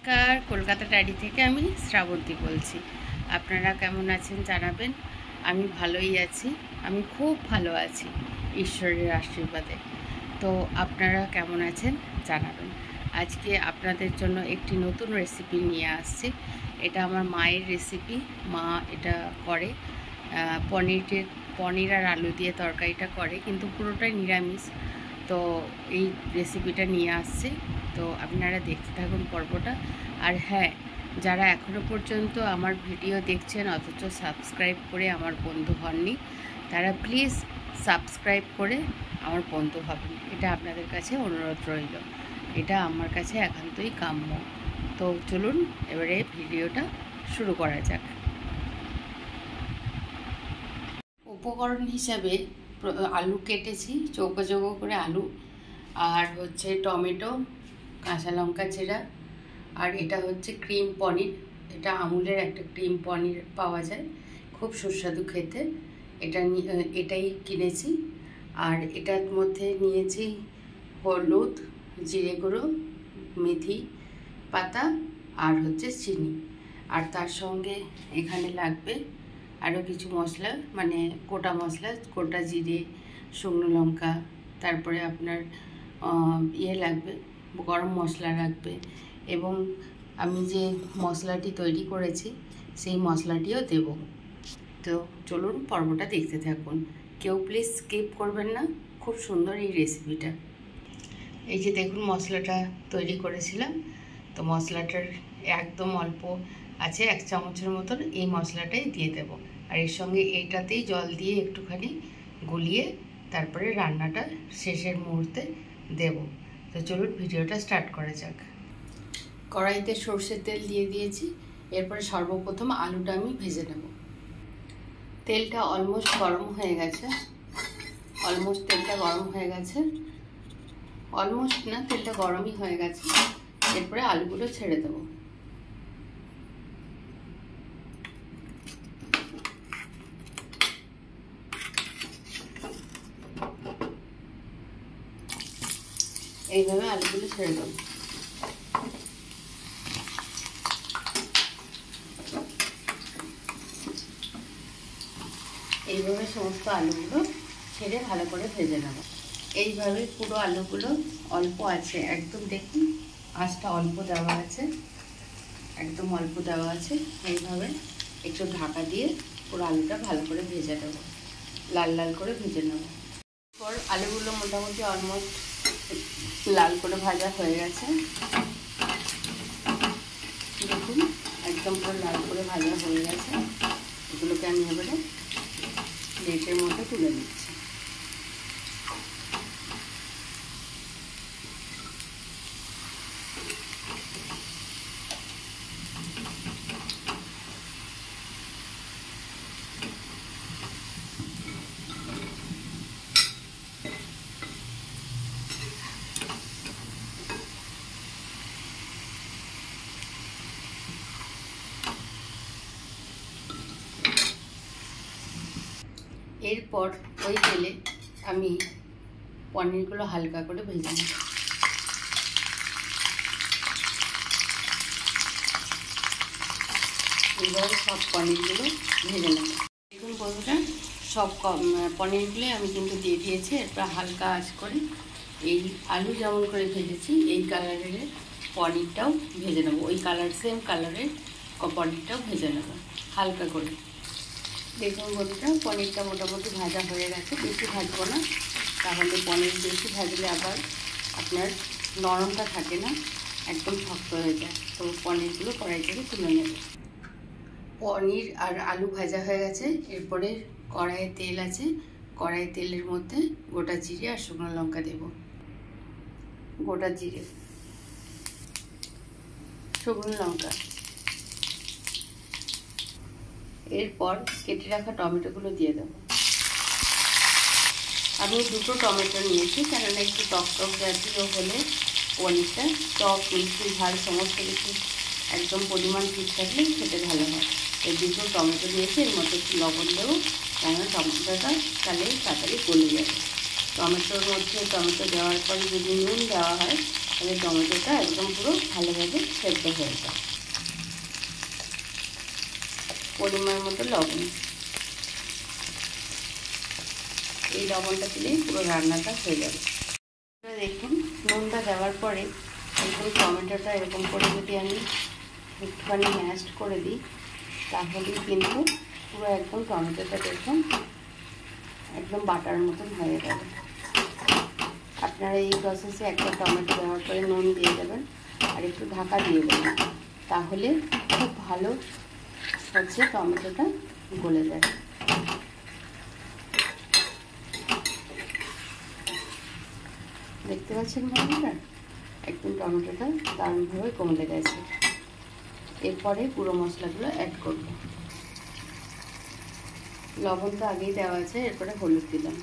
নমস্কার, কলকাতা ডায়েরি থেকে আমি শ্রাবন্তী বলছি। আপনারা কেমন আছেন জানাবেন। আমি ভালোই আছি, আমি খুব ভালো আছি ঈশ্বরের আশীর্বাদে। তো আপনারা কেমন আছেন জানাবেন। আজকে আপনাদের জন্য একটি নতুন রেসিপি নিয়ে আসছি। এটা আমার মায়ের রেসিপি। মা এটা করে, পনির আর আলু দিয়ে তরকারিটা করে, কিন্তু পুরোটাই নিরামিষ। তো এই রেসিপিটা নিয়ে আসছে, তো আপনারা দেখতে থাকুন পর্বটা। আর হ্যাঁ, যারা এখনও পর্যন্ত আমার ভিডিও দেখছেন অথচ সাবস্ক্রাইব করে আমার বন্ধু হননি, তারা প্লিজ সাবস্ক্রাইব করে আমার বন্ধু হবেন। এটা আপনাদের কাছে অনুরোধ রইল, এটা আমার কাছে একান্তই কাম্য। তো চলুন এবারে ভিডিওটা শুরু করা যাক। উপকরণ হিসাবে আলু কেটেছি, চৌকো চৌকো করে আলু, আর হচ্ছে টমেটো, কাঁচা লঙ্কা চেরা, আর এটা হচ্ছে ক্রিম পনির। এটা আমুলের একটা ক্রিম পনির পাওয়া যায়, খুব সুস্বাদু খেতে। এটাই কিনেছি। আর এটার মধ্যে নিয়েছি হলুদ, জিরে গুঁড়ো, মেথি পাতা, আর হচ্ছে চিনি। আর তার সঙ্গে এখানে লাগবে আরও কিছু মশলা, মানে গোটা মশলা, গোটা জিরে, শুকনো লঙ্কা, তারপরে আপনার লাগবে, গরম মশলা লাগবে, এবং আমি যে মশলাটি তৈরি করেছি সেই মশলাটিও দেব। তো চলুন পর্বটা দেখতে থাকুন, কেউ প্লিজ স্কিপ করবেন না। খুব সুন্দর এই রেসিপিটা। এই যে দেখুন মশলাটা তৈরি করেছিলাম, তো মশলাটার একদম অল্প আছে, 1 চামচের মতন এই মশলাটাই দিয়ে দেব। আর এর সঙ্গে এইটাতেই জল দিয়ে একটুখানি গুলিয়ে তারপরে রান্নাটা শেষের মুহূর্তে দেব। তো চলুন ভিডিওটা স্টার্ট করা যাক। কড়াইতে সর্ষের তেল দিয়ে দিয়েছি। এরপরে সর্বপ্রথম আলুটা আমি ভেজে নেব। তেলটা অলমোস্ট গরম হয়ে গেছে, তেলটা গরম হয়ে গেছে, অলমোস্ট না, তেলটা গরমই হয়ে গেছে। এরপরে আলুগুলো ছেড়ে দেবো। এইভাবে আলুগুলো ছেড়ে দেবো। এইভাবে সমস্ত আলুগুলো ছেড়ে ভালো করে ভেজে নেব। এইভাবে পুরো আলুগুলো, অল্প আছে একদম, দেখুন আঁচটা অল্প দেওয়া আছে, একদম অল্প দেওয়া আছে। এইভাবে একটু ঢাকা দিয়ে পুরো আলুটা ভালো করে ভেজে নেব, লাল লাল করে ভেজে নেব। পর আলুগুলো মোটামুটি অলমোস্ট লাল করে ভাজা হয়ে গেছে। দেখুন একদম পুরো লাল করে ভাজা হয়ে গেছে। এগুলোকে আমি এবারে প্লেটের মধ্যে তুলে নিচ্ছি। এরপর ওই তেলে আমি পনিরগুলো হালকা করে ভেজে নেব। এইভাবে সব পনিরগুলো ভেজে নেব। দেখুন বন্ধুরা, সব পনিরগুলো আমি কিন্তু দিয়ে দিয়েছি। এরপর হালকা আঁচ করে এই আলু যেমন করে ভেজেছি এই কালারের পনিরটাও ভেজে নেব। ওই কালার, সেম কালারের পনিরটাও ভেজে নেব হালকা করে। দেখুন বন্ধুরা, পনিরটা মোটামুটি ভাজা হয়ে গেছে। বেশি ভাজবো না, তাহলে পনির বেশি ভাজলে আবার আপনার নরমটা থাকে না, একদম শক্ত হয়ে যায়। তো পনিরগুলো কড়াই থেকে তুলে নেব। পনির আর আলু ভাজা হয়ে গেছে। এরপরে কড়াইয়ে তেল আছে, কড়াইয়ের তেলের মধ্যে গোটা জিরে আর শুকনো লঙ্কা দেব। গোটা জিরে, শুকনো লঙ্কা, এরপর কেটে রাখা টমেটোগুলো দিয়ে দেবো। আমি 2টো টমেটো নিয়েছি, কেননা একটু টক টক জাতীয় হলে পনিরটা টক, মিষ্টি, ঝাল সমস্ত কিছু একদম পরিমাণ ঠিক থাকলে খেতে ভালো হয়। এই 2টো টমেটো দিয়েছি, এর মধ্যে একটু লবণ দেবো, কেননা টমেটোটা তাহলে তাড়াতাড়ি গলে যাবে। টমেটোর মধ্যে টমেটো দেওয়ার পরে যদি নুন দেওয়া হয় তাহলে টমেটোটা একদম পুরো ভালোভাবে সেদ্ধ হয়ে যায়। পরিমাণ মতো লবণ, এই লবণটা দিলেই পুরো রান্নাটা হয়ে যাবে। দেখুন নুনটা দেওয়ার পরে একদম টমেটোটা এরকম করে যদি আমি একটুখানি ম্যাশ করে দিই তাহলেই কিন্তু পুরো একদম টমেটোটা দেখুন একদম বাটার মতন হয়ে যাবে। আপনারা এই প্রসেসে একটা টমেটো দেওয়ার পরে নুন দিয়ে দেবেন আর একটু ঢাকা দিয়ে দেবেন, তাহলে খুব ভালো হচ্ছে টমেটোটা গলে যাবে। দেখতে পাচ্ছেন বন্ধুরা একদম টমেটোটা দারুণভাবে কমে গেছে। এরপরে পুরো মশলাগুলো অ্যাড করব। লবণ তো আগেই দেওয়া আছে, এরপরে হলুদ দিলাম।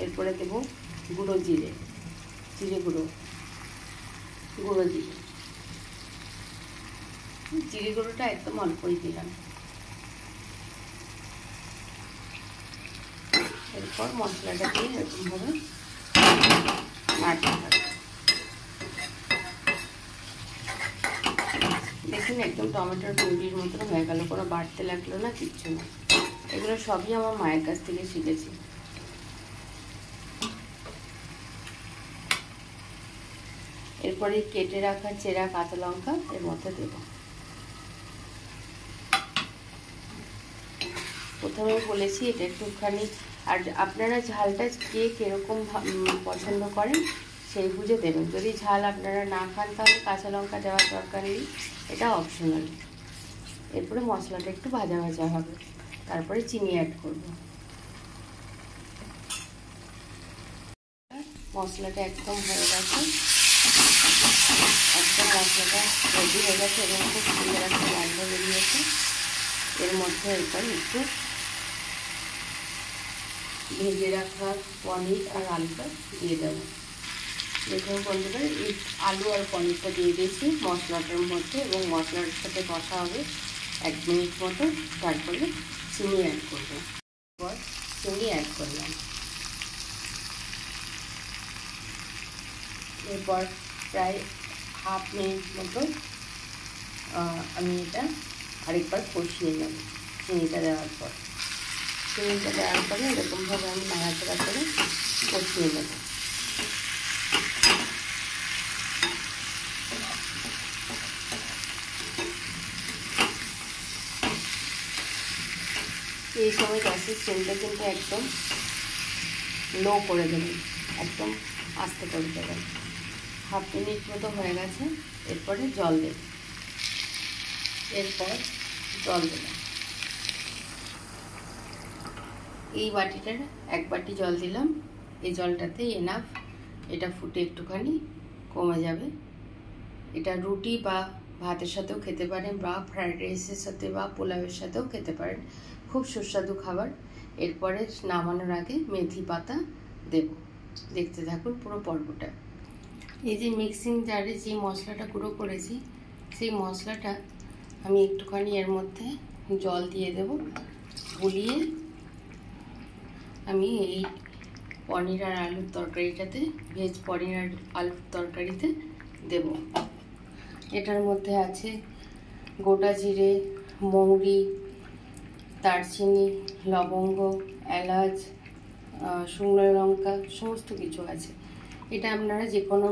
এরপরে দেব গুঁড়ো জিরে, গুঁড়ো জিরে। জিরে গুঁড়োটা একদম অল্পই দিলাম। এরপর মশলাটা দিয়ে এরকমভাবে নাড়তে হবে। দেখুন একদম টমেটোর পিউরির মতন হয়ে গেল, কোনো বাড়তে লাগলো না, কিচ্ছু না। এগুলো সবই আমার মায়ের কাছ থেকে শিখেছি। এরপরে কেটে রাখা চেরা কাঁচা লঙ্কা এর মধ্যে দেব। প্রথমে বলেছি এটা একটুখানি, আর আপনারা ঝালটা কে কীরকম পছন্দ করেন সেই বুঝে দেবেন। যদি ঝাল আপনারা না খান তাহলে কাঁচা লঙ্কা দেওয়ার দরকার নেই, এটা অপশনাল। এরপরে মশলাটা একটু ভাজা ভাজা হবে, তারপরে চিনি অ্যাড করব। মশলাটা একদম হয়ে গেছে, একদম মশলাটা রেডি হয়ে গেছে এবং খুব সুন্দর একটা গন্ধ বেরিয়েছে। এর মধ্যে এরপর একটু ভেজে রাখা পনির আর আলুটা দিয়ে দেবো। দেখুন বন্ধুরা এই আলু আর পনিরটা দিয়ে দিয়েছি মশলাটার মধ্যে এবং মশলার সাথে কষা হবে 1 মিনিট মতো। তারপরে চিনি অ্যাড করবো। এরপর চিনি অ্যাড করলাম। এরপর প্রায় 1/2 মিনিট মতো আমি এটা আরেকবার কষিয়ে নেব। চিনিটা দেওয়ার পরে এরকমভাবে আমি নাড়াচাড়া করে কষিয়ে নেব। এই সময় গ্যাসের ফ্লেমটা কিন্তু একদম লো করে দেবেন, একদম আস্তে করে দেবেন। 1/2 মিনিট মতো হয়ে গেছে। এরপরে জল দেব। এরপর জল দেব। এই বাটিটার 1 বাটি জল দিলাম। এই জলটাতে এনাফ, এটা ফুটে একটুখানি কমে যাবে। এটা রুটি বা ভাতের সাথেও খেতে পারেন, বা ফ্রাইড রাইসের সাথে বা পোলাওয়ের সাথেও খেতে পারেন, খুব সুস্বাদু খাবার। এরপরে নামানোর আগে মেথি পাতা দেব। দেখতে থাকুন পুরো পর্বটা। এই যে মিক্সিং জারে যে মশলাটা গুঁড়ো করেছি সেই মশলাটা আমি একটুখানি এর মধ্যে জল দিয়ে দেব, গুলিয়ে আমি এই পনির আর আলুর তরকারিটাতে, ভেজ পনির আর আলুর তরকারিতে দেব। এটার মধ্যে আছে গোটা জিরে, মৌরি, দারচিনি, লবঙ্গ, এলাচ, শুকনো লঙ্কা, সমস্ত কিছু আছে। এটা আপনারা যে কোনো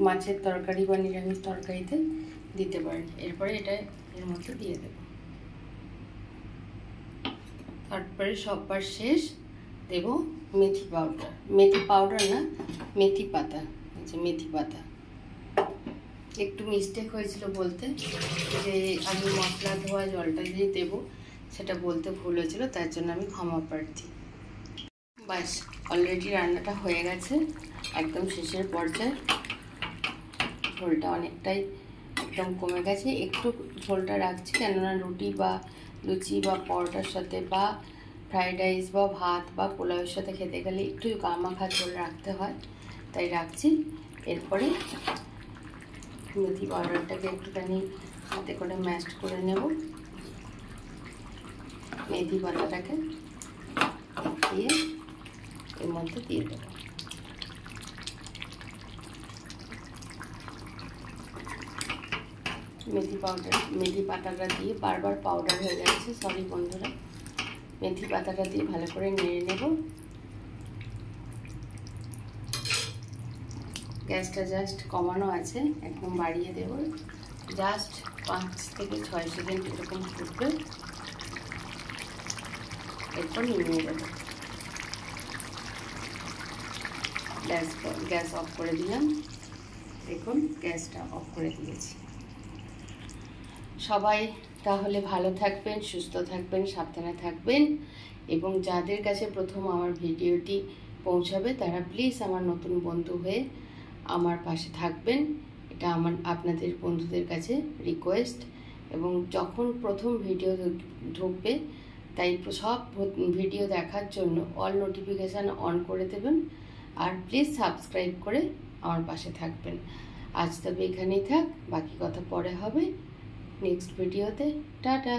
মাছের তরকারি বা নিরামিষ তরকারিতে দিতে পারেন। এরপরে এটা এর মধ্যে দিয়ে দেব। তারপরে সববার শেষ দেব মেথি পাউডার। মেথি পাউডার না, মেথি পাতা। আচ্ছা, মেথি পাতা। একটু মিস্টেক হয়েছিল বলতে, যে আমি মশলা ধোয়া জলটা দিয়ে দেবো সেটা বলতে ভুল হয়েছিল, তার জন্য আমি ক্ষমা প্রার্থী। বাস অলরেডি রান্নাটা হয়ে গেছে, একদম শেষের পর্যায়ে। ঝোলটা অনেকটাই একদম কমে গেছে। একটু ঝোলটা রাখছি কেননা রুটি বা লুচি বা পরোটার সাথে বা ফ্রাইড রাইস বা ভাত বা পোলাওয়ের সাথে খেতে গেলে একটু গামাখা ঝোল রাখতে হয়, তাই রাখছি। এরপরে মেথি পাউডারটাকে একটুখানি হাতে করে ম্যাশ করে নেব। মেথি পাতাটাকে দিয়ে এর মধ্যে দিয়ে দেবো। মেথি পাতাটা দিয়ে বারবার পাউডার হয়ে যাচ্ছে, সরি বন্ধুরা। মেথি পাতাটা দিয়ে ভালো করে নেড়ে নেব। গ্যাসটা জাস্ট কমানো আছে, একদম বাড়িয়ে দেব। জাস্ট 5 থেকে 6 সেকেন্ড এরকম ফুটবে, এরপর নিয়ে দেবো। গ্যাস অফ করে দিলাম। দেখুন গ্যাসটা অফ করে দিয়েছি। সবাই তাহলে ভালো থাকবেন, সুস্থ থাকবেন, সাবধানে থাকবেন, এবং যাদের কাছে প্রথম আমার ভিডিওটি পৌঁছাবে তারা প্লিজ আমার নতুন বন্ধু হয়ে আমার পাশে থাকবেন। এটা আপনাদের বন্ধুদের কাছে রিকোয়েস্ট। এবং যখন প্রথম ভিডিও ঢুকবে তাই সব ভিডিও দেখার জন্য অল নোটিফিকেশান অন করে দেবেন। আর প্লিজ সাবস্ক্রাইব করে আমার পাশে থাকবেন। আজ তবে এখানেই থাক, বাকি কথা পরে হবে নেক্সট ভিডিওতে। টাটা।